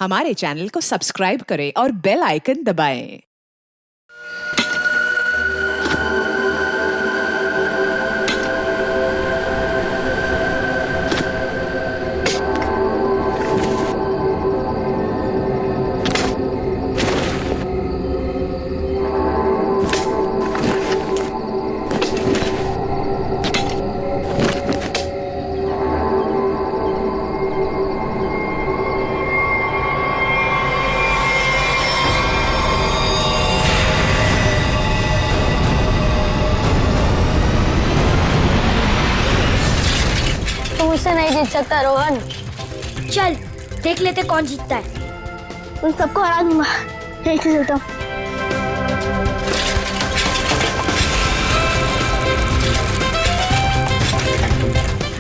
हमारे चैनल को सब्सक्राइब करें और बेल आइकन दबाएं। मुझसे नहीं जीत सकता रोहन। चल देख लेते कौन जीतता है। उन सबको हरा दूंगा। यहीं से चलता हूँ।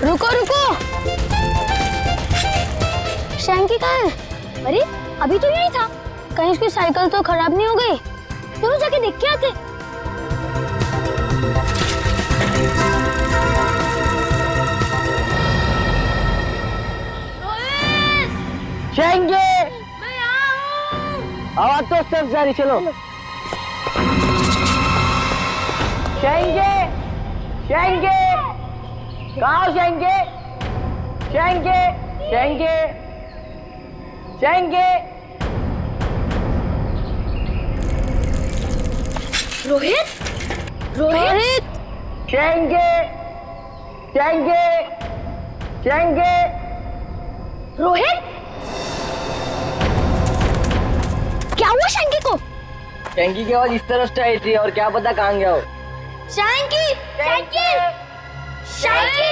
रुको रुको, शैंकी कहाँ है? अरे अभी तो यही था। कहीं उसकी साइकिल तो खराब नहीं हो गई? दोनों जाके देख के आते। शेंगे, मैं यहाँ हूँ। आवाज तो सब जारी, चलो। शेंगे, शेंगे, कहाँ हो शेंगे? शेंगे, शेंगे, शेंगे। रोहित, रोहित, शेंगे, शेंगे, शेंगे। रोहित, क्या हुआ शैंकी को? शेंगी की आवाज इस तरफ से आई थी और क्या पता कहाँ गया हो। शैंकी, शैंकी, शैंकी,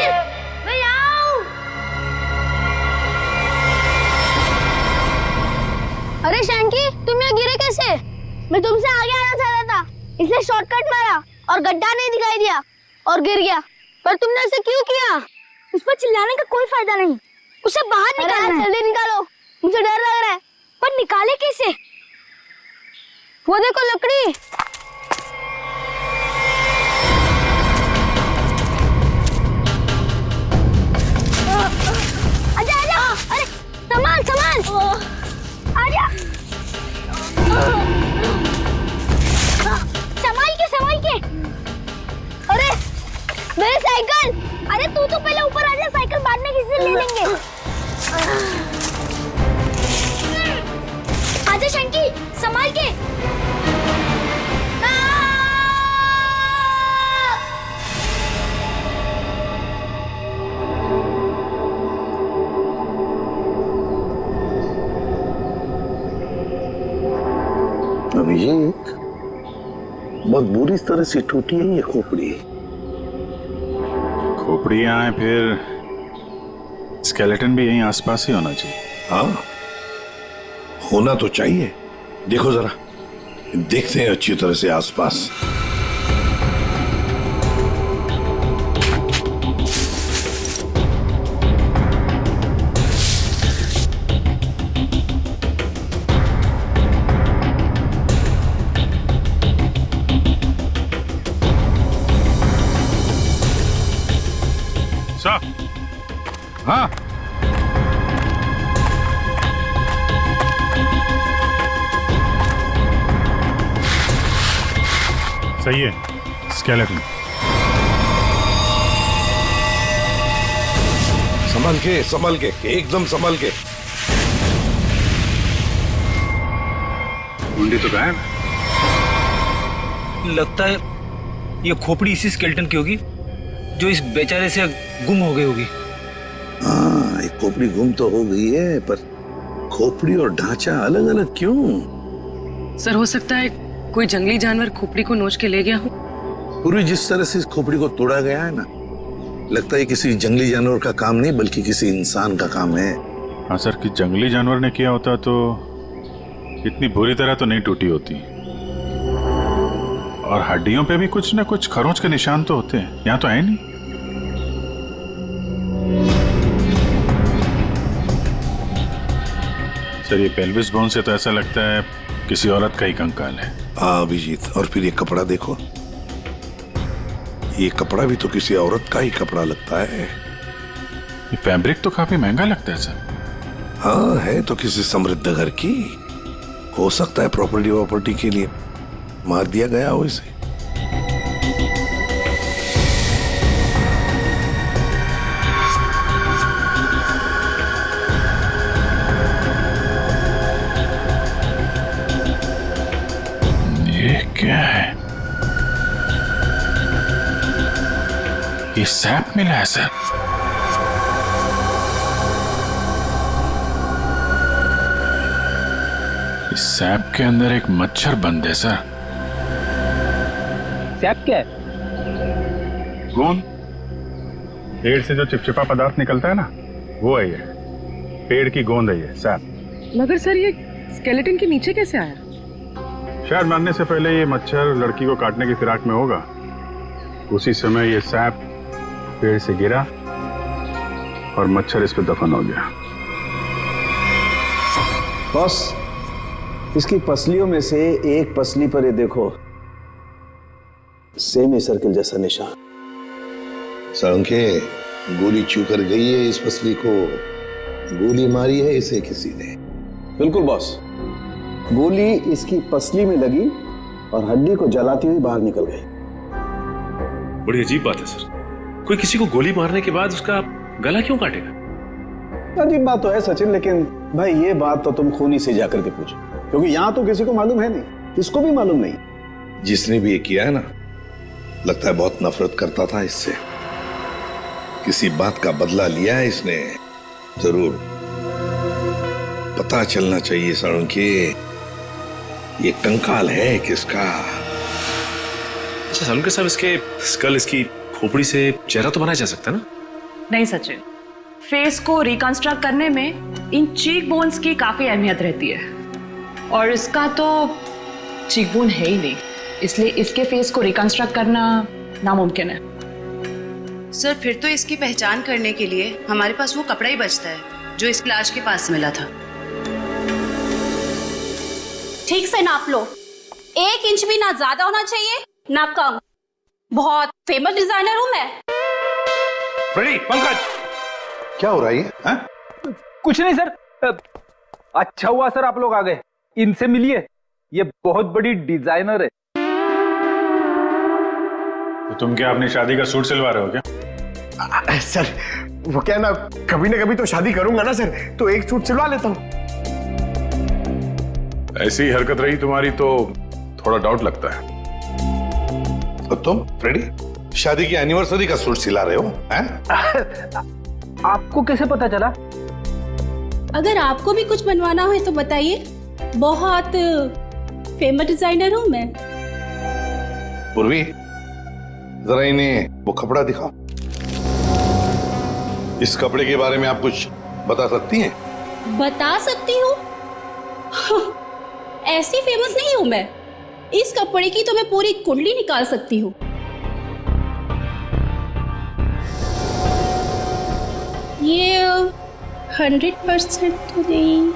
मैं यहाँ हूँ। अरे शैंकी, तुम यहाँ गिरे कैसे? मैं तुमसे आगे आना चाहता था, इसलिए शॉर्टकट मारा और गड्ढा नहीं दिखाई दिया और गिर गया। पर तुमने ऐसे क्यों किया? उस पर चिल्लाने का कोई फायदा नहीं, उसे बाहर निकालना है। जल्दी निकालो, मुझे डर लग रहा है। पर निकाले कैसे? वो देखो लकड़ी। आजा आजा, अरे सामान सामान, आजा। संभाल के। अरे मेरी साइकिल। अरे तू तो पहले ऊपर आजा, साइकिल बाद में किसी से ले लेंगे। आजा शंकी, संभाल के। अभिषेक, बहुत बुरी तरह से टूटी है ये खोपड़ी। खोपड़ी यहाँ है, फिर स्केलेटन भी यहीं आसपास ही होना चाहिए। हाँ, होना तो चाहिए। देखो जरा, देखते हैं अच्छी तरह से आसपास। साहब, हाँ, सही है, स्केलेटन। संभल के, एकदम संभल के। कुंडी तो गायब। लगता है ये खोपड़ी इसी स्केलेटन की होगी जो इस बेचारे से गुम हो गई होगी। हाँ, एक खोपड़ी गुम तो हो गई है, पर खोपड़ी और ढांचा अलग अलग क्यों? सर, हो सकता है कोई जंगली जानवर खोपड़ी को नोच के ले गया हो। पूरी जिस तरह से इस खोपड़ी को तोड़ा गया है ना, लगता है किसी जंगली जानवर का काम नहीं बल्कि किसी इंसान का काम है। हाँ सर, कि जंगली जानवर ने किया होता तो इतनी बुरी तरह तो नहीं टूटी होती। और हड्डियों पे भी कुछ ना कुछ खरोंच के निशान तो होते हैं, यहाँ तो है नहीं। सर, ये पेल्विस बोन से तो ऐसा लगता है किसी औरत का ही कंकाल है। हाँ अभिजीत, और फिर ये कपड़ा देखो, ये कपड़ा भी तो किसी औरत का ही कपड़ा लगता है। ये फैब्रिक तो काफी महंगा लगता है सर। हाँ, है तो किसी समृद्ध घर की। हो सकता है प्रॉपर्टी के लिए मार दिया गया हो इसे। ये क्या है? ये सैप मिला है सर। इस सैप के अंदर एक मच्छर बंद है सर। सैप क्या है? गोंद। पेड़ से जो चिपचिपा पदार्थ निकलता है ना, वो है ये। पेड़ की गोंद है ये सैप। मगर सर ये स्केलेटन के नीचे कैसे आया? शायद मरने से पहले ये मच्छर लड़की को काटने की फिराक में होगा। उसी समय ये सैप पेड़ से गिरा और मच्छर इस पे दफन हो गया। बॉस, इसकी पसलियों में से एक पसली पर ये देखो, सेमी सर्किल जैसा निशान। साळुंखे, गोली छू कर गई है इस पसली को। गोली मारी है इसे किसी ने। बिल्कुल बॉस, गोली इसकी पसली में लगी और हड्डी को जलाती हुई बाहर निकल गई। बड़ी अजीब बात है सर। कोई किसी को गोली मारने के बाद उसका गला क्यों काटेगा? अजीब बात तो है सचिन, लेकिन भाई ये बात तो तुम खूनी से जाकर के पूछो, क्योंकि यहां तो किसी को मालूम है नहीं, इसको भी मालूम नहीं। जिसने भी ये किया है ना, लगता है बहुत नफरत करता था इससे। किसी बात का बदला लिया है इसने जरूर। पता चलना चाहिए साळुंखे, ये कंकाल है किसका। अच्छा सालुंखे साहब, इसके स्कल, इसकी खोपड़ी से चेहरा तो बनाया जा सकता है ना? नहीं सचिन, फेस को रिकंस्ट्रक्ट करने में इन चीक बोन्स की काफी अहमियत रहती है, और इसका तो चीक बोन है ही नहीं, इसलिए इसके फेस को रिकंस्ट्रक्ट करना नामुमकिन है। सर, फिर तो इसकी पहचान करने के लिए हमारे पास वो कपड़ा ही बचता है जो इस लाश के पास मिला था। ठीक से नाप लो, 1 इंच भी ना ज्यादा होना चाहिए ना कम। बहुत फेमस डिजाइनर हूं मैं। फ्रेडी, पंकज, क्या हो रहा है ये? कुछ नहीं सर। अच्छा हुआ सर आप लोग आ गए, इनसे मिलिए, ये बहुत बड़ी डिजाइनर है। तो तुम क्या अपनी शादी का सूट सिलवा रहे हो क्या? सर वो क्या ना कभी तो शादी करूंगा ना सर, तो एक सूट सिलवा लेता हूं। ऐसी ही हरकत रही तुम्हारी तो थोड़ा डाउट लगता है। और तुम फ्रेडी, शादी की एनिवर्सरी का सूट सिला रहे हो हैं? आपको कैसे पता चला? अगर आपको भी कुछ बनवाना हो तो बताइए, बहुत फेमस डिजाइनर हूं मैं। पूर्वी, जरा इन्हें वो कपड़ा दिखाओ। इस कपड़े के बारे में आप कुछ बता सकती हैं? बता सकती हूँ? ऐसी फेमस नहीं हूं मैं। इस कपड़े की तो मैं पूरी कुंडली निकाल सकती हूँ। ये 100% तो नहीं,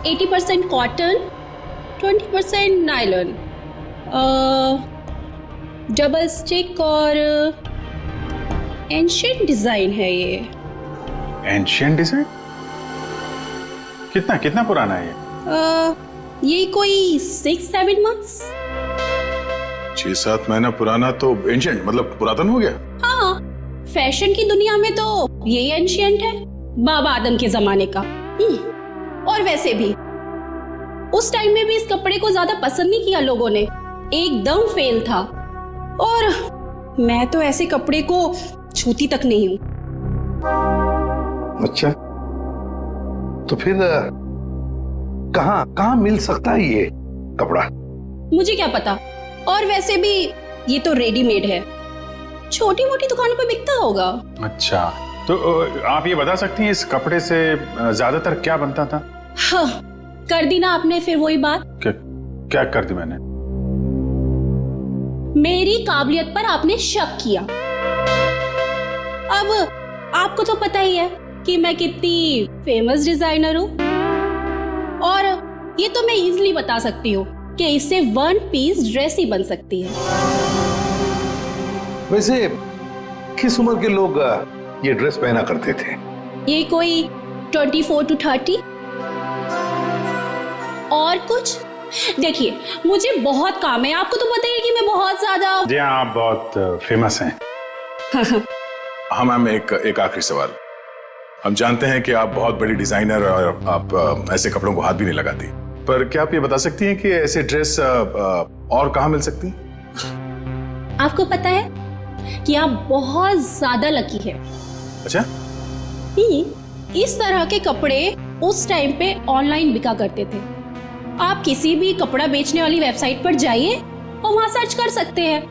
80% कॉटन, 20% नायलॉन, डबल स्टिक और एंशिएंट डिजाइन है ये। Ancient design? कितना पुराना है ये? ये कोई 6-7 मंथ्स। 6-7 महीना पुराना तो एंशिएंट मतलब पुरातन हो गया। हाँ, फैशन की दुनिया में तो यही एंशिएंट है, बाबा आदम के जमाने का। और वैसे भी उस टाइम में भी इस कपड़े को ज्यादा पसंद नहीं किया लोगों ने, एकदम फेल था। और मैं तो ऐसे कपड़े को छूती तक नहीं हूं। अच्छा, तो फिर कहाँ मिल सकता है ये कपड़ा? मुझे क्या पता, और वैसे भी ये तो रेडीमेड है, छोटी मोटी दुकानों पे बिकता होगा। अच्छा, तो आप ये बता सकती हैं इस कपड़े से ज्यादातर क्या बनता था? हाँ, कर दी ना आपने फिर वही बात। क्या कर दी मैंने? मेरी काबिलियत पर आपने शक किया। अब आपको तो पता ही है कि मैं कितनी फेमस डिजाइनर हूँ, और ये तो मैं इजीली बता सकती हूँ कि इससे 1 पीस ड्रेस ही बन सकती है। वैसे किस उम्र के लोग ये ड्रेस पहना करते थे? ये कोई 24 to 30। और कुछ? देखिए मुझे बहुत काम है, आपको तो पता ही है कि मैं बहुत ज्यादा। जी हाँ, आप बहुत फेमस हैं। हाँ मैम, एक आखिरी सवाल। हम जानते हैं कि आप बहुत बड़ी डिजाइनर और आप ऐसे कपड़ों को हाथ भी नहीं लगाती, पर क्या आप ये बता सकती हैं कि ऐसे ड्रेस और कहाँ मिल सकती? आपको पता है कि आप बहुत ज्यादा लकी है। अच्छा? इस तरह के कपड़े उस टाइम पे ऑनलाइन बिका करते थे। आप किसी भी कपड़ा बेचने वाली वेबसाइट पर जाइए और वहां सर्च कर सकते हैं,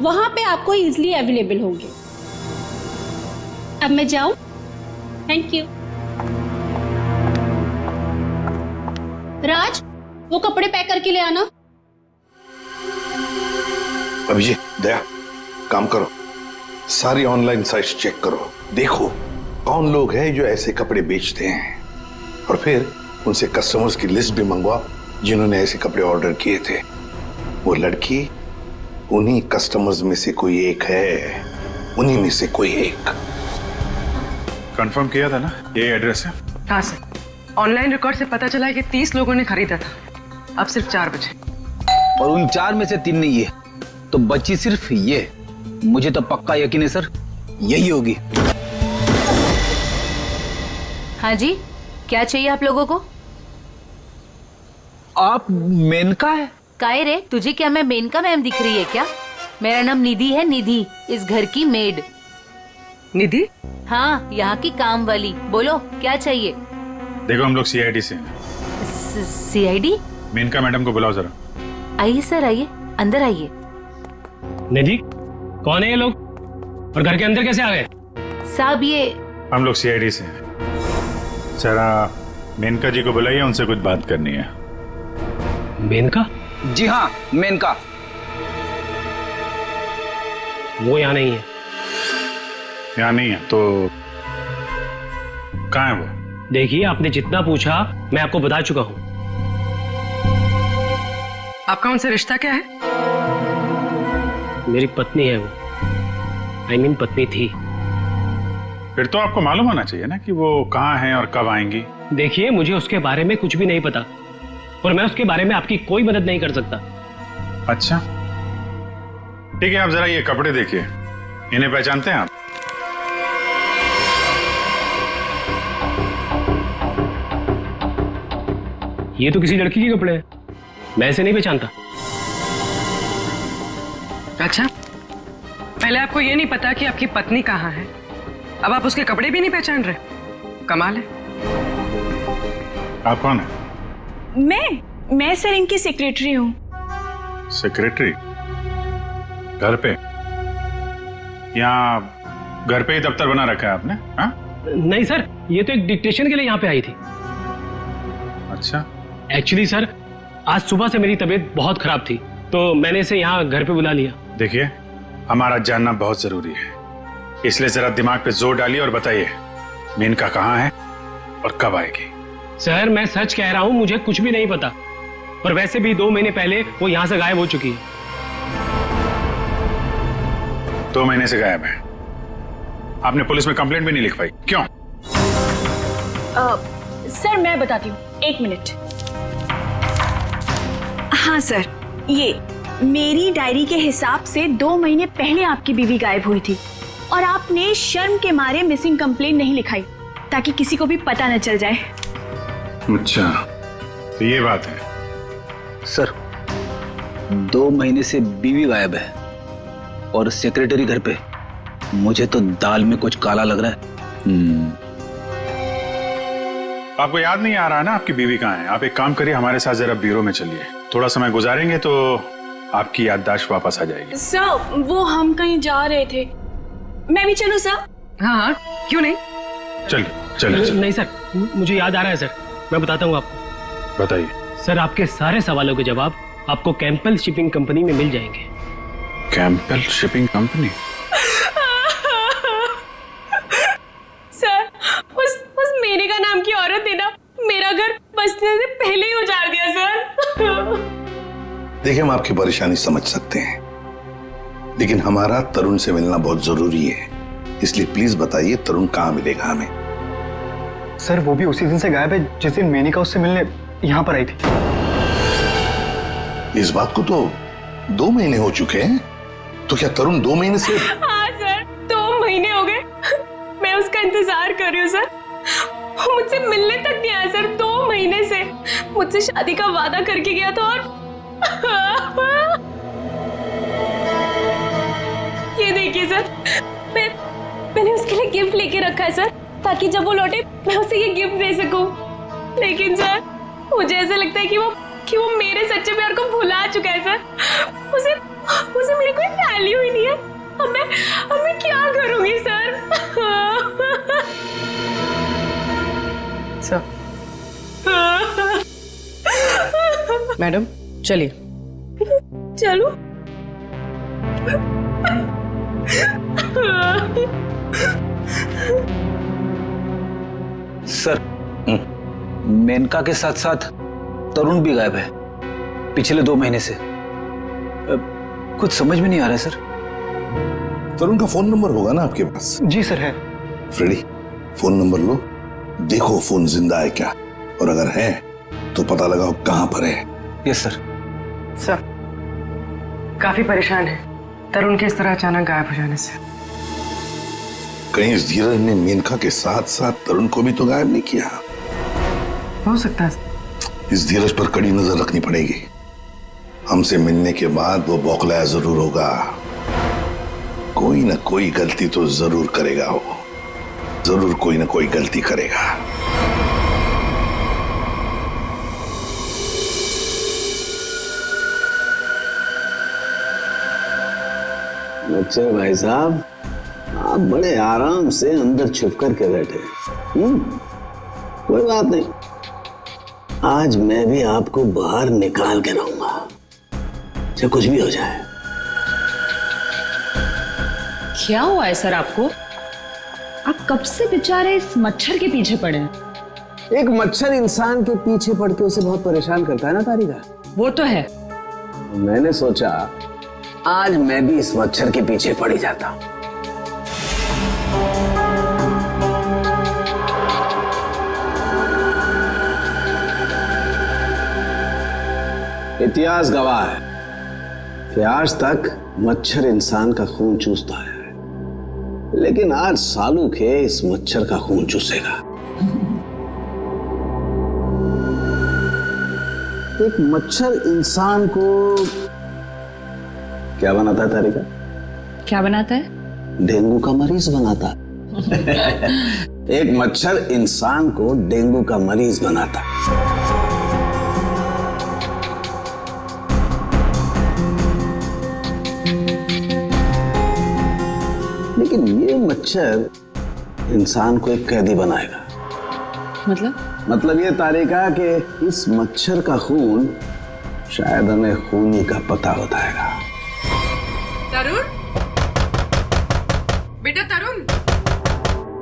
वहां पे आपको इजीली अवेलेबल होंगे। अब मैं जाऊं? Thank you. राज, वो कपड़े पैक करके ले आना। अभिजीत, दया, काम करो, सारी ऑनलाइन साइट्स चेक करो, देखो कौन लोग हैं जो ऐसे कपड़े बेचते हैं, और फिर उनसे कस्टमर्स की लिस्ट भी मंगवाओ जिन्होंने ऐसे कपड़े ऑर्डर किए थे। वो लड़की उन्हीं कस्टमर्स में से कोई एक है, उन्हीं में से कोई एक। कंफर्म किया था ना, ये एड्रेस है? हाँ सर, ऑनलाइन रिकॉर्ड से पता चला है कि 30 लोगों ने खरीदा था, अब सिर्फ 4 बचे। और उन 4 में से 3 नहीं है, तो बची सिर्फ ये। मुझे तो पक्का यकीन है सर, यही होगी। हाँ जी, क्या चाहिए आप लोगों को? आप मेनका है? काहे रे, तुझे क्या मैं मेनका मैम दिख रही है क्या? मेरा नाम निधि है, निधि, इस घर की मेड। निधि? हाँ, यहाँ की काम वाली। बोलो क्या चाहिए? देखो हम लोग सीआईडी से हैं। सीआईडी? मेनका मैडम को बुलाओ जरा। आइए सर, आइए, अंदर आइए। निधि, कौन है ये लोग और घर के अंदर कैसे आ गए? साहब ये हम लोग सीआईडी से हैं। जरा मेनका जी को बुलाइए, उनसे कुछ बात करनी है। मेनका? जी हाँ, मेनका। वो यहाँ नहीं है। यहाँ नहीं है तो कहाँ है वो? देखिए, आपने जितना पूछा मैं आपको बता चुका हूँ। आपका उनसे रिश्ता क्या है? मेरी पत्नी है वो, I mean पत्नी थी। फिर तो आपको मालूम होना चाहिए ना कि वो कहाँ हैं और कब आएंगी। देखिए, मुझे उसके बारे में कुछ भी नहीं पता और मैं उसके बारे में आपकी कोई मदद नहीं कर सकता। अच्छा ठीक है, आप जरा ये कपड़े देखिए, इन्हें पहचानते हैं आप? ये तो किसी लड़की के कपड़े हैं, मैं इसे नहीं पहचानता। अच्छा, पहले आपको ये नहीं पता कि आपकी पत्नी कहाँ है, अब आप उसके कपड़े भी नहीं पहचान रहे? कमाल है। आप कौन है? मैं सर इनकी सेक्रेटरी हूँ। सेक्रेटरी? घर पे? यहाँ घर पे ही दफ्तर बना रखा है आपने? हाँ? नहीं सर, ये तो एक डिक्टेशन के लिए यहाँ पे आई थी। अच्छा। एक्चुअली सर, आज सुबह से मेरी तबीयत बहुत खराब थी तो मैंने इसे यहाँ घर पे बुला लिया। देखिए, हमारा जानना बहुत जरूरी है, इसलिए जरा दिमाग पे जोर डालिए और बताइए मेनका कहाँ है और कब आएगी? सर, मैं सच कह रहा हूँ, मुझे कुछ भी नहीं पता, और वैसे भी 2 महीने पहले वो यहाँ से गायब हो चुकी है। 2 महीने से गायब है? आपने पुलिस में कंप्लेंट भी नहीं लिख पाई, क्यों? सर मैं बताती हूँ, 1 मिनट। हाँ सर, ये मेरी डायरी के हिसाब से 2 महीने पहले आपकी बीवी गायब हुई थी और आपने शर्म के मारे मिसिंग कंप्लेंट नहीं लिखाई ताकि किसी को भी पता न चल जाए। अच्छा, तो ये बात है। सर, 2 महीने से बीवी गायब है और सेक्रेटरी घर पे। मुझे तो दाल में कुछ काला लग रहा है। आपको याद नहीं आ रहा है ना आपकी बीवी कहाँ है? आप एक काम करिए, हमारे साथ जरा ब्यूरो में चलिए, थोड़ा समय गुजारेंगे तो आपकी याददाश्त वापस आ जाएगी। सर, वो हम कहीं जा रहे थे, मैं भी चलूं सर? हाँ, क्यों नहीं? चलिए। नहीं सर, मुझे याद आ रहा है सर, मैं बताता हूँ आपको। बताइए। सर, आपके सारे सवालों के जवाब आपको कैंपल शिपिंग कंपनी में मिल जाएंगे। कैंपल शिपिंग कंपनी? सर, उस मेनका नाम की औरत ने ना मेरा घर बसने से पहले ही उजाड़ दिया सर। देखिए, हम आपकी परेशानी समझ सकते हैं, लेकिन हमारा तरुण से मिलना बहुत जरूरी है, इसलिए प्लीज बताइए तरुण कहाँ मिलेगा हमें? सर वो भी उसी दिन से गायब है जिस दिन मेनिका उससे मिलने यहाँ पर आई थी। इस बात को तो 2 महीने हो चुके हैं, तो क्या तरुण 2 महीने से? हाँ सर, 2 महीने हो गए। मैं उसका इंतजार कर रही हूँ सर। वो मुझसे मिलने तक नहीं आया सर। 2 महीने से मुझसे शादी का वादा करके गया था और ये देखिए सर, मैंने उसके लिए गिफ्ट लेके रखा है सर, ताकि जब वो लौटे मैं उसे ये गिफ्ट दे सकूं। लेकिन सर मुझे ऐसा लगता है कि वो मेरे सच्चे प्यार को भुला चुका है सर। उसे मेरी कोई वैल्यू ही नहीं है। अब मैं क्या करूंगी सर? सर मैडम चलिए। चलो। सर मेनका के साथ साथ तरुण भी गायब है पिछले 2 महीने से। कुछ समझ में नहीं आ रहा है सर। तरुण का फोन नंबर होगा ना आपके पास? जी सर है। फ्रेडी, फोन नंबर लो, देखो फोन जिंदा है क्या, और अगर है तो पता लगाओ कहां पर है। Yes sir. सर काफी परेशान है तरुण के इस तरह अचानक गायब हो जाने से। कहीं इस धीरज ने मेनका के साथ साथ तरुण को भी तो गायब नहीं किया? हो सकता है। इस धीरज पर कड़ी नजर रखनी पड़ेगी। हमसे मिलने के बाद वो बौखलाया जरूर होगा, कोई ना कोई गलती तो जरूर करेगा। वो जरूर कोई ना कोई गलती करेगा। अच्छा भाई साहब, आप बड़े आराम से अंदर छुप कर के बैठे। कोई बात नहीं, आज मैं भी आपको बाहर निकाल के रहूंगा, चाहे कुछ भी हो जाए। क्या हुआ है सर आपको? आप कब से बेचारे इस मच्छर के पीछे पड़े हैं? एक मच्छर इंसान के पीछे पड़ के उसे बहुत परेशान करता है ना तारिका। वो तो है। मैंने सोचा आज मैं भी इस मच्छर के पीछे पड़ ही जाता हूं। इतिहास गवाह है कि आज तक मच्छर इंसान का खून चूसता है, लेकिन आज सालू के इस मच्छर का खून चूसेगा। एक मच्छर इंसान को क्या बनाता है तारिका? क्या बनाता है? डेंगू का मरीज बनाता है। एक मच्छर इंसान को डेंगू का मरीज बनाता है। लेकिन ये मच्छर इंसान को एक कैदी बनाएगा। मतलब ये तारिका कि इस मच्छर का खून शायद हमें खूनी का पता बताएगा। तरुण, बेटा तरुण,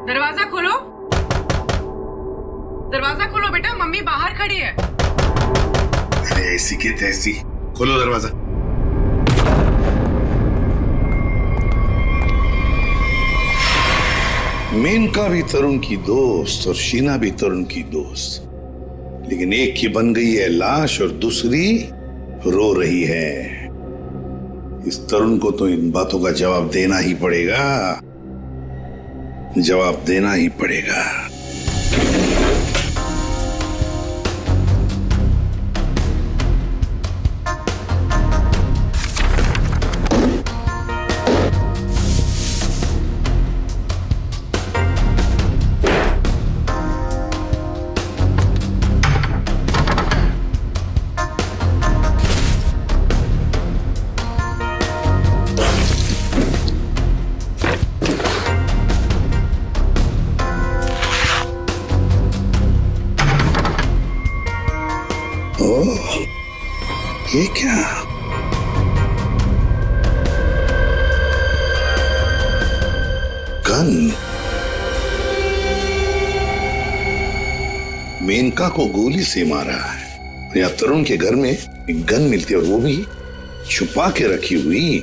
दरवाजा खोलो। दरवाजा खोलो बेटा, मम्मी बाहर खड़ी है। अरे ऐसी के तैसी, खोलो दरवाजा। मेनका भी तरुण की दोस्त और शीना भी तरुण की दोस्त, लेकिन एक की बन गई है लाश और दूसरी रो रही है। इस तरुण को तो इन बातों का जवाब देना ही पड़ेगा, जवाब देना ही पड़ेगा। ये क्या? गन। मेनका को गोली से मारा है। या तरुण के घर में एक गन मिलती है और वो भी छुपा के रखी हुई।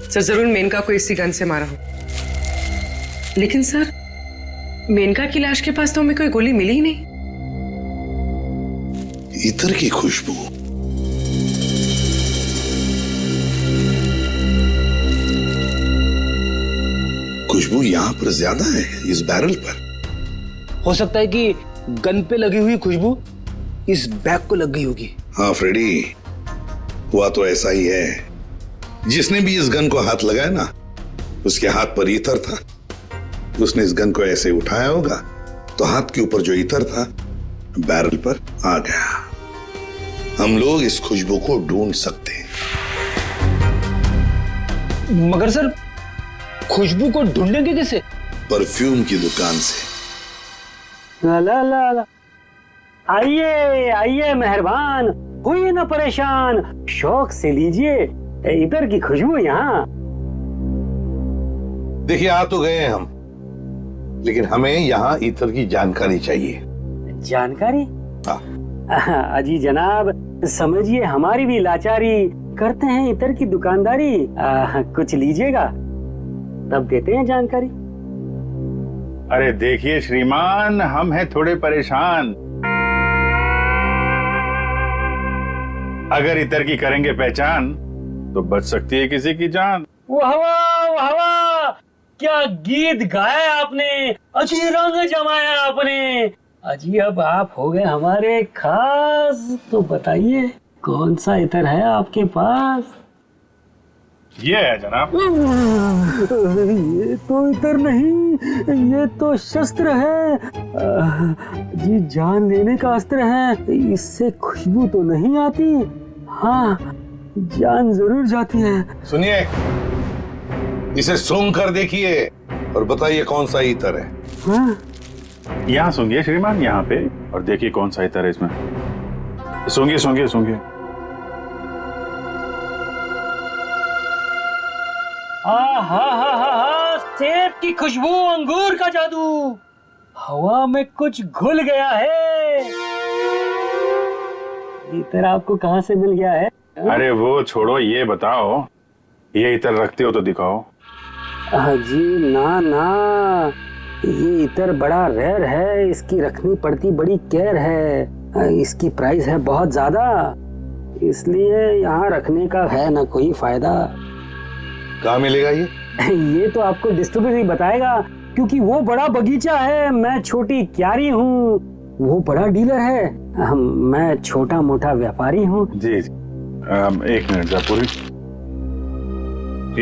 सर जरूर मेनका को इसी गन से मारा हो। लेकिन सर मेनका की लाश के पास तो हमें कोई गोली मिली ही नहीं। इत्र की खुशबू। खुशबू यहां पर ज्यादा है, इस बैरल पर। हो सकता है कि गन पे लगी हुई खुशबू इस बैग को लग गई होगी। हाँ फ्रेडी, हुआ तो ऐसा ही है। जिसने भी इस गन को हाथ लगाया ना, उसके हाथ पर इत्र था। उसने इस गन को ऐसे उठाया होगा तो हाथ के ऊपर जो इत्र था बैरल पर आ गया। हम लोग इस खुशबू को ढूंढ सकते हैं। मगर सर, खुशबू को ढूंढेंगे कैसे? परफ्यूम की दुकान से। ला ला ला ला। आइए आइए मेहरबान, हुई ना परेशान, शौक से लीजिए इधर की खुशबू यहाँ। देखिए, आ तो गए हैं हम, लेकिन हमें यहाँ इत्र की जानकारी चाहिए। जानकारी? हाँ। अजी जनाब, समझिए हमारी भी लाचारी, करते हैं इत्र की दुकानदारी। कुछ लीजिएगा तब देते हैं जानकारी। अरे देखिए श्रीमान, हम हैं थोड़े परेशान। अगर इतर की करेंगे पहचान तो बच सकती है किसी की जान। वाह वाह वाह वाह, क्या गीत गाया आपने, अजी रंग जमाया आपने। अजी अब आप हो गए हमारे खास, तो बताइए कौन सा इतर है आपके पास? ये है जनाब। ये तो इतर नहीं, ये तो शस्त्र है। जी जान लेने का अस्त्र है। इससे खुशबू तो नहीं आती, हाँ जान जरूर जाती है। सुनिए, इसे सूंघ कर देखिए और बताइए कौन सा इतर है। हाँ? यहाँ सूंघिए श्रीमान, यहाँ पे, और देखिए कौन सा इतर है इसमें। सूंघिए सूंघिए सूंघिए। सेब की खुशबू, अंगूर का जादू, हवा में कुछ घुल गया है। इतर आपको कहाँ से मिल गया है? अरे वो छोड़ो, ये बताओ, ये इतर रखते हो तो दिखाओ। जी ना ना, ये इतर बड़ा रेयर है, इसकी रखनी पड़ती बड़ी केयर है। इसकी प्राइस है बहुत ज्यादा, इसलिए यहाँ रखने का है ना कोई फायदा। कहाँ मिलेगा ये? ये तो आपको डिस्ट्रीब्यूटर ही बताएगा, क्योंकि वो बड़ा बगीचा है, मैं छोटी क्यारी हूँ, वो बड़ा डीलर है, मैं छोटा मोटा व्यापारी हूँ। जी एक मिनट जयपुरी,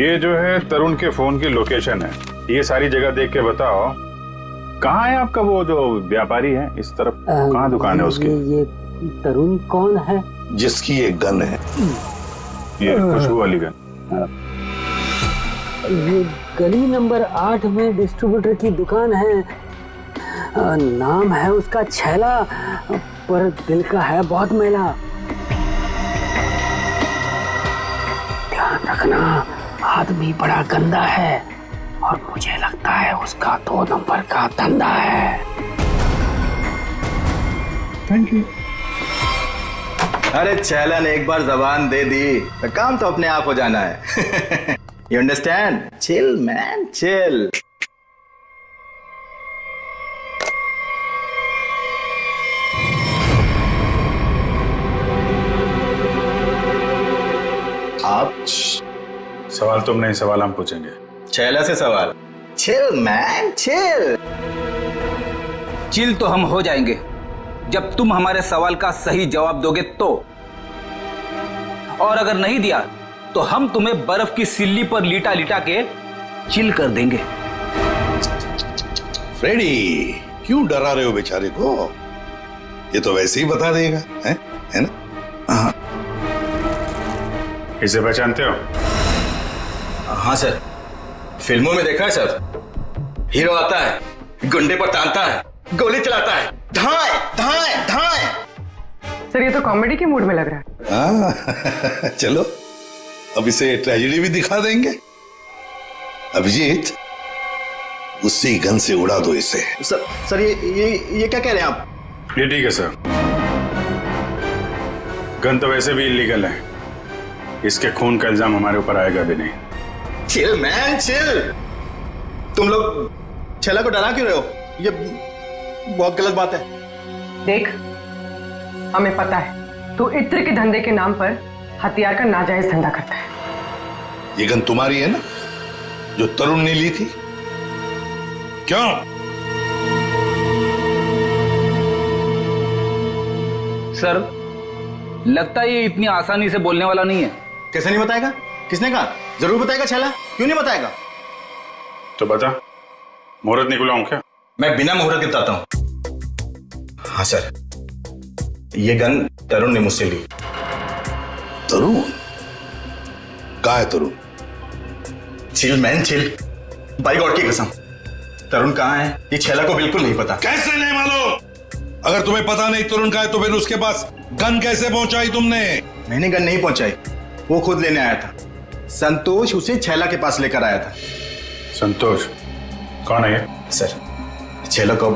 ये जो है तरुण के फोन की लोकेशन है, ये सारी जगह देख के बताओ कहाँ है आपका वो जो व्यापारी है इस तरफ, कहाँ दुकान है उसकी? ये तरुण कौन है? जिसकी एक गन है, ये खुशबू वाली गन। ये गली नंबर 8 में डिस्ट्रीब्यूटर की दुकान है। नाम है उसका छैला, पर दिल का है बहुत मैला। ध्यान रखना, आदमी बड़ा गंदा है और मुझे लगता है उसका 2 नंबर का धंधा है। Thank you. अरे छैला ने एक बार जबान दे दी तो काम तो अपने आप हो जाना है। You understand? Chill, man, chill. आप सवाल तुम नहीं, सवाल हम पूछेंगे। छैला से सवाल। Chill, man, chill. चिल तो हम हो जाएंगे जब तुम हमारे सवाल का सही जवाब दोगे तो, और अगर नहीं दिया तो हम तुम्हें बर्फ की सिल्ली पर लिटा लिटा के चिल कर देंगे। फ्रेडी, क्यों डरा रहे हो बेचारे को? ये तो वैसे ही बता देगा, है ना? हाँ। इसे पहचानते हो? हाँ सर, फिल्मों में देखा है सर। हीरो आता है, गुंडे पर तानता है, गोली चलाता है, धाए धाए धाए। सर ये तो कॉमेडी के मूड में लग रहा है। चलो अब इसे ट्रेजेडी भी दिखा देंगे। अभिजीत, उसी गन से उड़ा दो इसे। सर ये क्या कह रहे हैं आप? ये ठीक है सर, गन तो वैसे भी इलीगल है, इसके खून का इल्जाम हमारे ऊपर आएगा भी नहीं। Chill man chill. तुम लोग छैला को डरा क्यों रहे हो? ये बहुत गलत बात है। देख, हमें पता है तू इत्र के धंधे के नाम पर हथियार का नाजायज धंधा करता है। ये गन तुम्हारी है ना, जो तरुण ने ली थी? क्यों? सर, लगता है ये इतनी आसानी से बोलने वाला नहीं है। कैसे नहीं बताएगा? किसने कहा? जरूर बताएगा छैला, क्यों नहीं बताएगा? तो बता, मुहूर्त निकलवाऊं क्या? मैं बिना मुहूर्त के बताता हूं। हाँ सर, ये गन तरुण ने मुझसे ली। तरुण? कहाँ है Tarun? Chill man chill, by God की कसम, तरुण कहाँ है ये छैला को बिल्कुल नहीं पता। कैसे नहीं मालूम? अगर तुम्हें पता नहीं तरुण कहाँ है तो फिर उसके पास गन कैसे पहुंचाई तुमने? मैंने गन नहीं पहुंचाई, वो खुद लेने आया था। संतोष उसे छैला के पास लेकर आया था। संतोष कौन है ये? सर, छैला को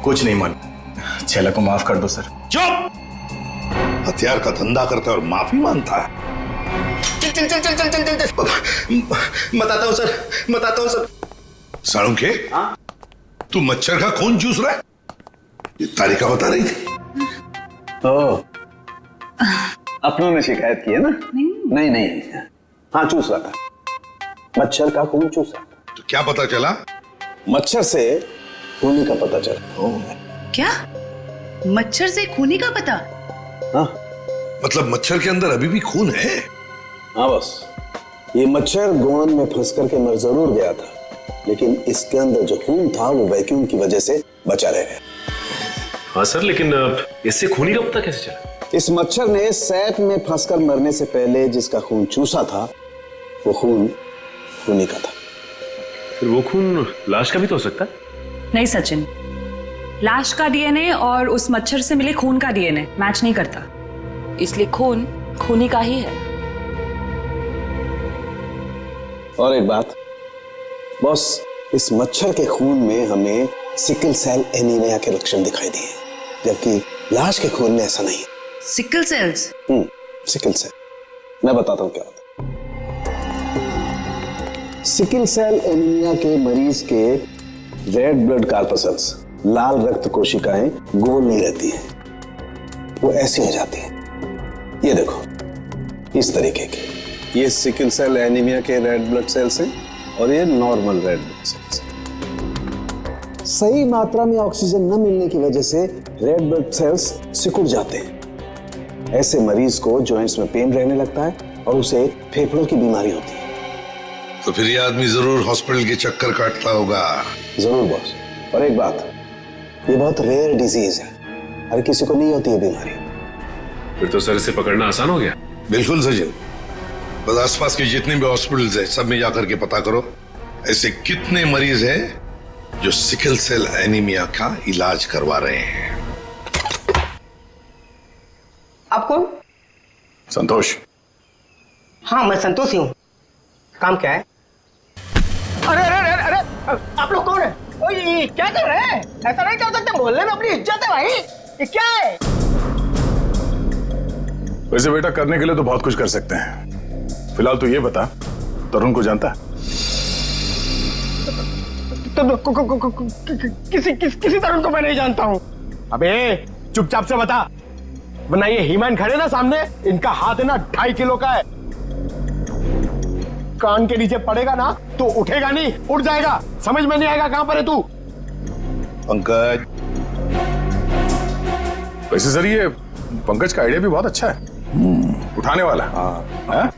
कुछ नहीं मालूम, छैला को माफ कर दो सर। चुप! हथियार का धंधा करता है और माफी मांगता है। चल चल चल चल चल चल चल, बताता हूँ सर, बताता हूँ सर। साळुंखे, तू मच्छर का खून चूस रहा है? ये तारिका बता रही थी। ओ, अपनों ने शिकायत की है ना? नहीं नहीं, हाँ चूस रहा था, मच्छर का खून चूस रहा था। तो क्या पता चला? मच्छर से खूनी का पता चला। क्या? मच्छर से खूनी का पता? हाँ, मतलब मच्छर के अंदर अभी भी खून है? हाँ बस, ये मच्छर गोंद में फंस करके मर जरूर गया था, लेकिन इसके अंदर जो खून था वो वैक्यूम की वजह से बचा रह गया। हाँ सर, लेकिन इससे खूनी का पता कैसे चला? इस मच्छर ने सैप में फंसकर मरने से पहले जिसका खून चूसा था वो खून खूनी का था। फिर वो खून लाश का भी तो हो सकता है? नहीं सचिन, लाश का डीएनए और उस मच्छर से मिले खून का डीएनए मैच नहीं करता, इसलिए खून खूनी का ही है। और एक बात बॉस, इस मच्छर के खून में हमें सिकल सेल एनीमिया के लक्षण दिखाई दिए, जबकि लाश के खून में ऐसा नहीं है। Sickle sales? सिकल सेल, मैं बताता हूं क्या होता है। सिकल सेल एनीमिया के मरीज के रेड ब्लड कार्पसल्स, लाल रक्त कोशिकाएं गोल नहीं रहती हैं, वो ऐसी हो जाती हैं। ये देखो, इस तरीके की, ये सिकल सेल एनीमिया के रेड ब्लड सेल्स हैं और ये नॉर्मल रेड ब्लड सेल्स। सही मात्रा में ऑक्सीजन न मिलने की वजह से रेड ब्लड सेल्स सिकुड़ जाते हैं। ऐसे मरीज को जॉइंट्स में पेन रहने लगता है और उसे फेफड़ों की बीमारी होती है। तो फिर ये आदमी जरूर हॉस्पिटल के चक्कर काटता होगा। जरूर बॉस। और एक बात, ये बहुत रेयर डिजीज है, हर किसी को नहीं होती है बीमारी। फिर तो सर इसे पकड़ना आसान हो गया। बिल्कुल सचिन, बस आसपास के जितने भी हॉस्पिटल्स हैं सब में जाकर के पता करो ऐसे कितने मरीज हैं जो सिकल सेल एनीमिया का इलाज करवा रहे हैं। आप कौन? संतोष। हाँ, मैं संतोष ही हूँ। काम क्या है? अरे अरे अरे अरे, आप लोग कौन है? ओए, ये क्या कर रहे हैं? ऐसा नहीं कर सकते, मोहल्ले में अपनी इज्जत है भाई। ये क्या है? वैसे बेटा, करने के लिए तो बहुत कुछ कर सकते हैं। फिलहाल तो ये बता, तरुण को जानता है? किसी तरुण को मैं नहीं जानता हूँ। अबे चुपचाप से बता, वरना ये हीमैन खड़े ना सामने, इनका हाथ है ना 2.5 किलो का है। कान के नीचे पड़ेगा ना तो उठेगा नहीं, उड़ जाएगा। समझ में नहीं आएगा कहां पर है तू। पंकज। वैसे सर, ये पंकज का आइडिया भी बहुत अच्छा है, उठाने वाला। हाँ।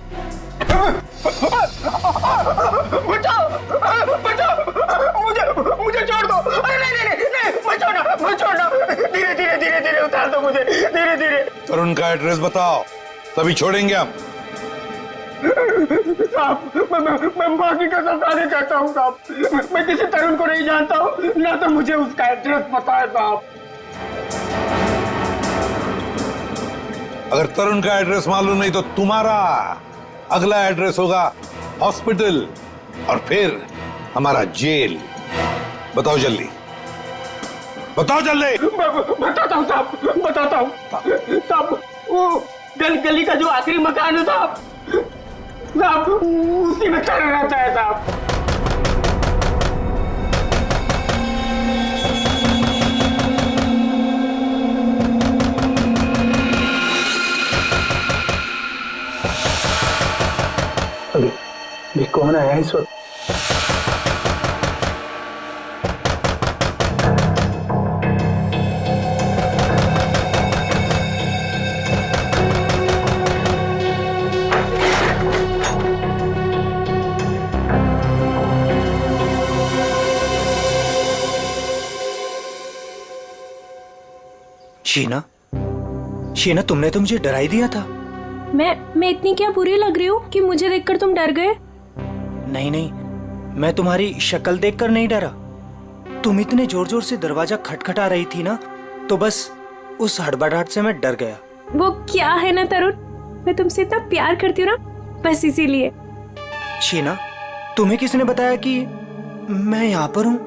बचाओ बचाओ, मुझे छोड़ दो। अरे नहीं, मत छोड़ना। धीरे धीरे धीरे धीरे उतार दो मुझे, धीरे धीरे। तरुण का एड्रेस बताओ, तभी छोड़ेंगे हम। साहब, मैं माँ की कसम खाने चाहता हूँ साहब। मैं किसी तरुण को नहीं जानता हूँ, ना तो मुझे उसका एड्रेस पता है साहब। अगर तरुण का एड्रेस मालूम नहीं तो तुम्हारा अगला एड्रेस होगा हॉस्पिटल और फिर हमारा जेल। बताओ जल्दी, बताओ जल्दी। बताता हूँ साहब, बताता हूँ साहब। वो गली का जो आखिरी मकान है साहब, उसी में चल रहता है साहब। कौन आया इस वक्त? शीना, शीना तुमने तो मुझे डरा ही दिया था। मैं इतनी क्या बुरी लग रही हूँ कि मुझे देखकर तुम डर गए? नहीं नहीं, मैं तुम्हारी शक्ल देखकर नहीं डरा। तुम इतने जोर जोर से दरवाजा खटखटा रही थी ना, तो बस उस हड़बड़ाहट से मैं डर गया। वो क्या है ना तरुण, मैं तुमसे इतना प्यार करती हूँ ना, बस इसीलिए। शीना, तुम्हें किसने बताया कि मैं यहाँ पर हूँ?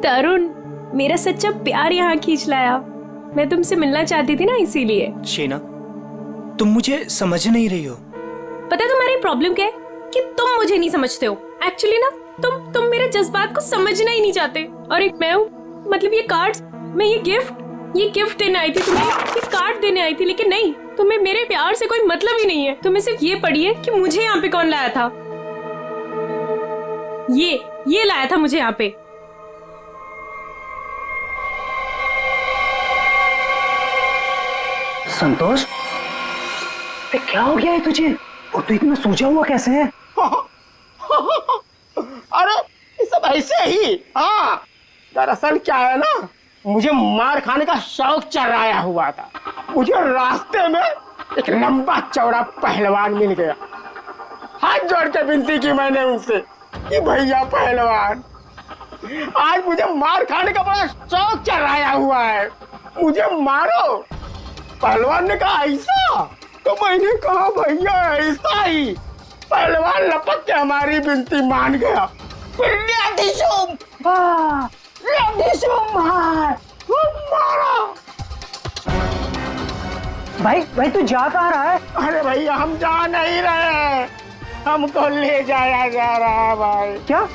तरुण, मेरा सच्चा प्यार यहाँ खींच लाया। मैं तुमसे मिलना चाहती थी ना, इसीलिए। शीना, तुम मुझे समझ नहीं रही हो। पता है तुम्हारी प्रॉब्लम क्या है? कि तुम मुझे नहीं समझते हो। एक्चुअली ना तुम मेरे जज्बात को समझना ही नहीं चाहते। और एक मैं हूँ, मतलब ये कार्ड्स, मैं ये गिफ्ट देने आई थी तुम्हें, ये कार्ड देने आई थी, लेकिन नहीं, तुम्हें मेरे प्यार से कोई मतलब ही नहीं है। तुम्हें सिर्फ ये पड़ी है कि मुझे यहाँ पे कौन लाया था। ये लाया था मुझे यहाँ पे। संतोष, क्या हो गया है तुझे? और तू इतना सूझा हुआ कैसे है? अरे ये सब ऐसे ही। हाँ, दरअसल क्या है ना, मुझे मार खाने का शौक चढ़ाया हुआ था। मुझे रास्ते में एक लंबा चौड़ा पहलवान मिल गया। हाथ जोड़ के विनती की मैंने उनसे कि भैया पहलवान, आज मुझे मार खाने का बड़ा शौक चढ़ाया हुआ है, मुझे मारो। पहलवान ने कहा ऐसा? तो मैंने कहा भैया ऐसा ही। पहलवान लपक के हमारी विनती मान गया। फिर मारा। भाई तू जा कहाँ रहा है? अरे भैया हम जा नहीं रहे, हमको ले जाया जा रहा है भाई। क्या?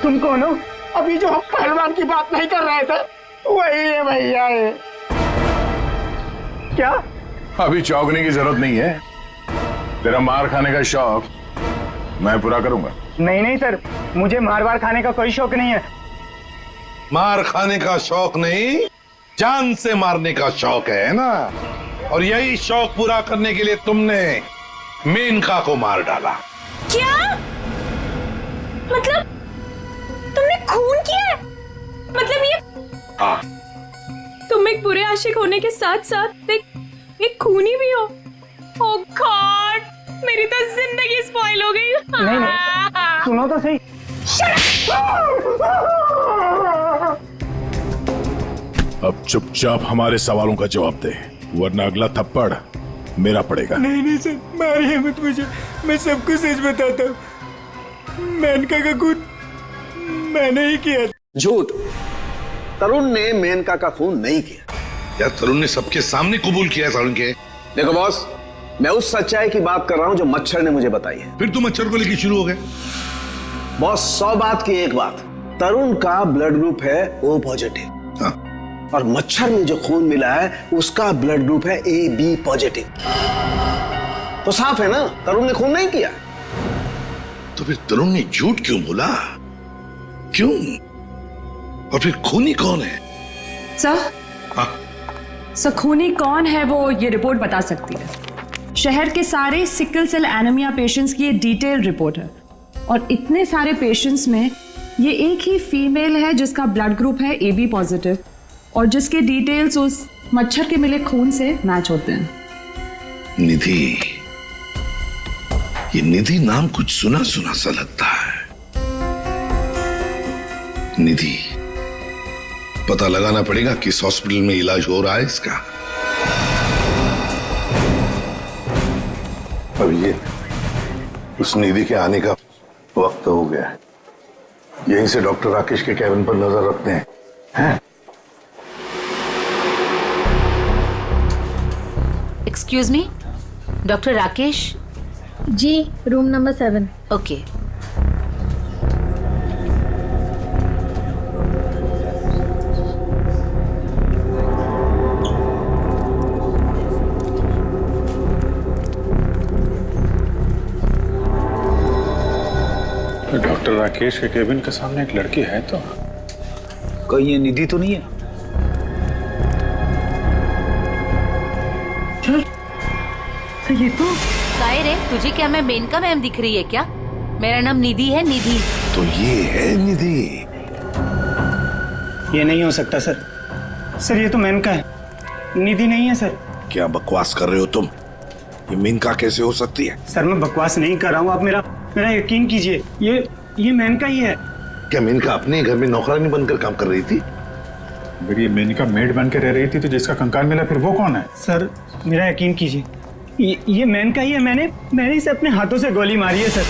तुम कौन हो? अभी जो हम पहलवान की बात नहीं कर रहे थे, वही है भैया। ये क्या? अभी चौंकने की जरूरत नहीं है। तेरा मार खाने का शौक मैं पूरा करूंगा। नहीं सर, मुझे मार खाने का कोई शौक नहीं है। मार खाने का शौक नहीं, जान से मारने का शौक है ना? और यही शौक पूरा करने के लिए तुमने मेनका को मार डाला। क्या? मतलब तुमने खून किया है? मतलब ये? हाँ। तुम एक बुरे आशिक होने के साथ साथ एक खूनी भी हो। ओह गॉड, मेरी तो जिंदगी स्पॉइल हो गई। नहीं, सुनो तो सही। अब चुपचाप हमारे सवालों का जवाब दे, वरना अगला थप्पड़ मेरा पड़ेगा। नहीं सर, मारिए मत मुझे, मैं सबको सच बताता हूँ। मेनका का खून मैंने ही किया। झूठ, तरुण ने मेनका का खून नहीं किया। यार तरुण ने सबके सामने कबूल किया है तरुण के। देखो बॉस, मैं उस सच्चाई की बात कर रहा हूं जो मच्छर ने मुझे बताई है। फिर तुम मच्छर को लेकर शुरू हो गए। बॉस, 100 बात की एक बात, तरुण का ब्लड ग्रुप है O पॉजिटिव। हाँ। और मच्छर में जो खून मिला है उसका ब्लड ग्रुप है AB पॉजिटिव। तो साफ है ना, तरुण ने खून नहीं किया। तो फिर तरुण ने झूठ क्यों बोला? क्यों? और फिर खूनी कौन है? सर, सर खूनी कौन है वो ये रिपोर्ट बता सकती है। शहर के सारे सिकल सेल एनीमिया पेशेंट्स की ये डिटेल रिपोर्ट है, और इतने सारे पेशेंट्स में ये एक ही फीमेल है जिसका ब्लड ग्रुप है AB पॉजिटिव, और जिसके डिटेल्स उस मच्छर के मिले खून से मैच होते हैं। निधि, ये निधि नाम कुछ सुना सुना सा लगता है। निधि, पता लगाना पड़ेगा किस हॉस्पिटल में इलाज हो रहा है इसका। अब ये उस निधि के आने का वक्त हो गया है। यहीं से डॉक्टर राकेश के कैबिन पर नजर रखते हैं, हैं? Excuse me, doctor Rakesh? जी, room number 7। Okay. Doctor Rakesh के केबिन के सामने एक लड़की है तो कहीं ये निधि तो नहीं है? ये तो काय रे, तुझे क्या मैं मेनका मैम दिख रही है क्या? मेरा नाम निधि है, निधि। तो ये है निधि। ये नहीं हो सकता सर। सर ये तो मेनका है, निधि नहीं है सर। क्या बकवास कर रहे हो तुम? ये मेनका कैसे हो सकती है? सर मैं बकवास नहीं कर रहा हूँ, आप मेरा यकीन कीजिए। ये मेनका ही है। क्या मेनका अपने घर में नौकरानी बनकर काम कर रही थी? अगर ये मेनका मेड बन के रह रही थी तो जिसका कंकाल मिला फिर वो कौन है? सर मेरा यकीन कीजिए, ये मेनका ही है। मैंने इसे अपने हाथों से गोली मारी है सर।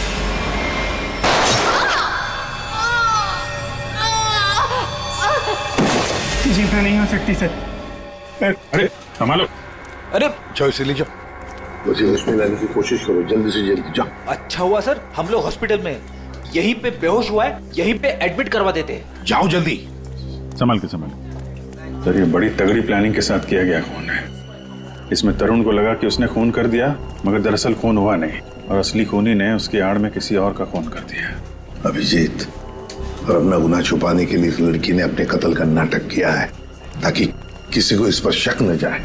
जीतना नहीं हो सकती सर। अरे संभालो। अरे जाओ इसे ले जाओ, मुझे उसमें लाने की कोशिश करो, जल्दी से जल्दी जाओ। अच्छा हुआ सर हम लोग हॉस्पिटल में यहीं पे बेहोश हुआ है, यहीं पे एडमिट करवा देते हैं। जाओ जल्दी। संभाल के सर ये बड़ी तगड़ी प्लानिंग के साथ किया गया खून है। इसमें तरुण को लगा कि उसने खून कर दिया, मगर दरअसल खून हुआ नहीं और असली खूनी ने उसकी आड़ में किसी और का खून कर दिया। अभिजीत, और अपना गुनाह छुपाने के लिए इस लड़की ने अपने कत्ल का नाटक किया है ताकि किसी को इस पर शक न जाए।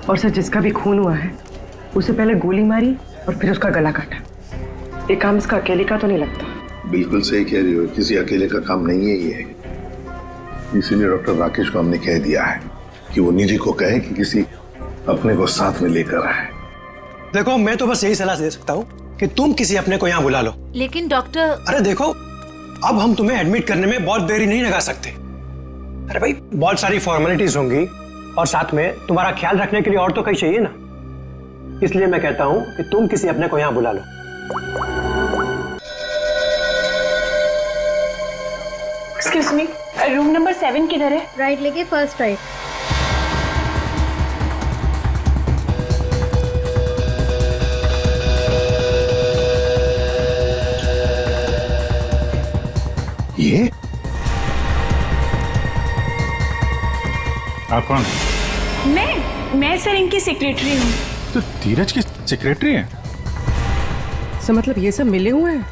और सर जिसका भी खून हुआ है उसे पहले गोली मारी और फिर उसका गला काटा। ये काम इसका अकेले का तो नहीं लगता। बिल्कुल सही कह रही हो, किसी अकेले का काम नहीं है ये। इसीलिए डॉक्टर राकेश को हमने कह दिया है कि वो निधि को कहे कि किसी अपने को साथ में लेकर आए। देखो मैं तो बस यही सलाह दे सकता हूँ कि तुम किसी अपने को यहाँ बुला लो। लेकिन डॉक्टर, अरे देखो अब हम तुम्हें एडमिट करने में बहुत देरी नहीं लगा सकते। अरे भाई बहुत सारी फॉर्मेलिटीज होंगी और साथ में तुम्हारा ख्याल रखने के लिए और तो कहीं चाहिए ना। इसलिए मैं कहता हूँ कि तुम किसी अपने को यहाँ बुला लो। एक्सक्यूज मी, रूम नंबर 7 किधर है? राइट लेके फर्स्ट राइट। ये आप कौन? मैं सर इनकी सेक्रेटरी हूँ। तो धीरज की सेक्रेटरी है? सर मतलब ये सब मिले हुए हैं?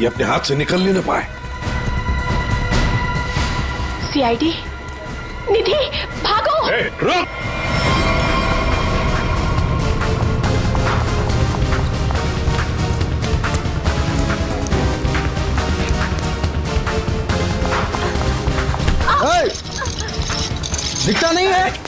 ये अपने हाथ से निकल नहीं पाए। सीआईडी, निधि भागो। रुक। दिखता नहीं है।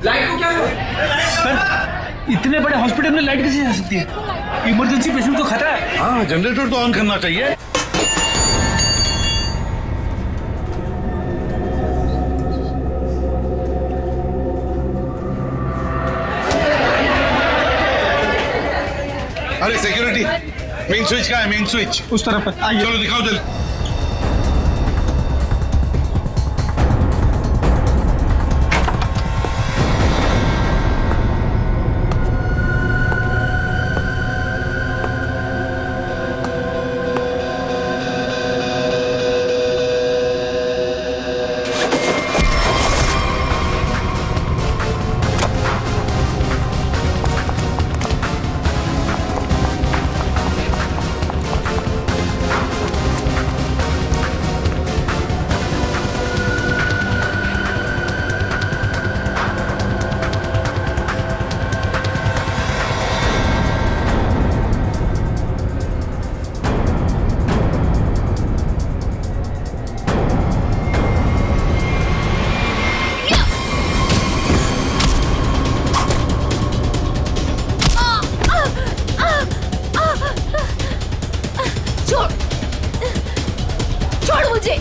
लाइट को क्या हुआ? सर इतने बड़े हॉस्पिटल में लाइट कैसे जा सकती है? इमरजेंसी पेशेंट को खतरा है। हाँ जनरेटर तो ऑन करना चाहिए। अरे सिक्योरिटी, मेन स्विच कहाँ है? मेन स्विच उस तरफ है। आइए। चलो दिखाओ जल्दी। मुझे।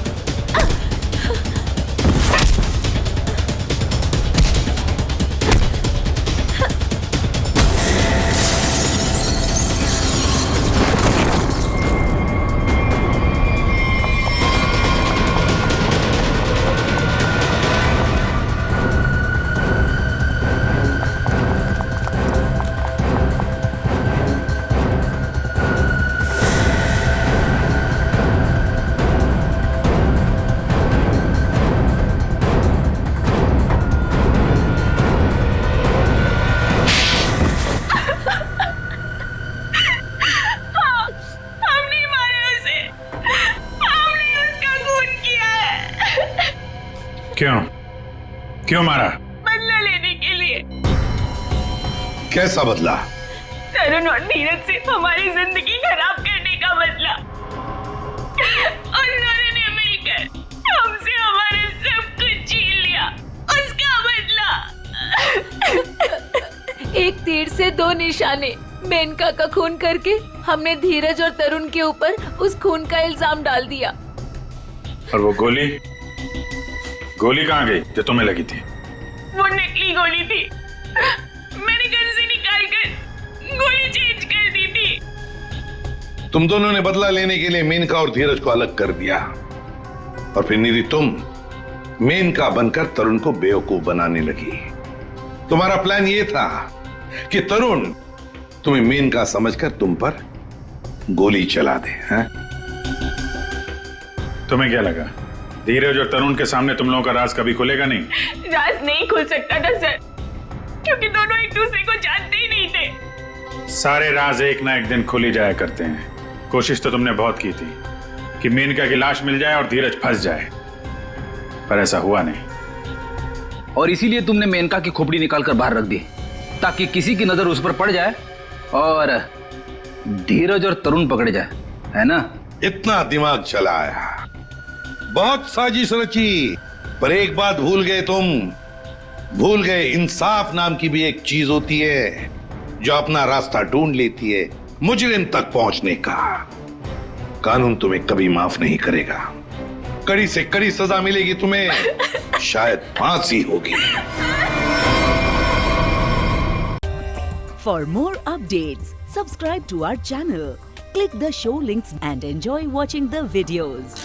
क्यों मारा? बदला लेने के लिए। कैसा बदला? तरुण और नीरज से हमारी जिंदगी खराब करने का बदला। और उन्होंने मिलकर हमसे हमारे सब कुछ छीन लिया, उसका बदला। एक तीर से दो निशाने। मेनका का खून करके हमने धीरज और तरुण के ऊपर उस खून का इल्जाम डाल दिया। और वो गोली कहाँ गई जो तुम्हें लगी थी? वो नकली गोली थी। मैंने गन से निकालकर गोली चेंज कर दी थी। तुम दोनों ने बदला लेने के लिए मेनका और धीरज को अलग कर दिया, और फिर निधि तुम मेनका बनकर तरुण को बेवकूफ बनाने लगी। तुम्हारा प्लान ये था कि तरुण तुम्हें मेनका समझकर तुम पर गोली चला दे। हैं? तुम्हें क्या लगा धीरज और तरुण के सामने तुम लोगों का राज कभी खुलेगा नहीं? राज नहीं खुल सकता था सर, क्योंकि दोनों एक दूसरे को जानते ही नहीं थे। सारे राज एक ना एक दिन खुल ही जाया करते हैं। कोशिश तो तुमने बहुत की थी कि मेनका की लाश मिल जाए और धीरज फंस जाए, पर ऐसा हुआ नहीं। और इसीलिए तुमने मेनका की खोपड़ी निकाल कर बाहर रख दी, ताकि किसी की नजर उस पर पड़ जाए और धीरज और तरुण पकड़े जाए, है ना? इतना दिमाग चलाया, बहुत साजिश रची, पर एक बात भूल गए तुम। भूल गए इंसाफ नाम की भी एक चीज होती है जो अपना रास्ता ढूंढ लेती है मुजरिम तक पहुंचने का। कानून तुम्हें कभी माफ नहीं करेगा। कड़ी से कड़ी सजा मिलेगी तुम्हें, शायद फांसी होगी। For more updates, subscribe to our channel, click the show links and enjoy watching the videos.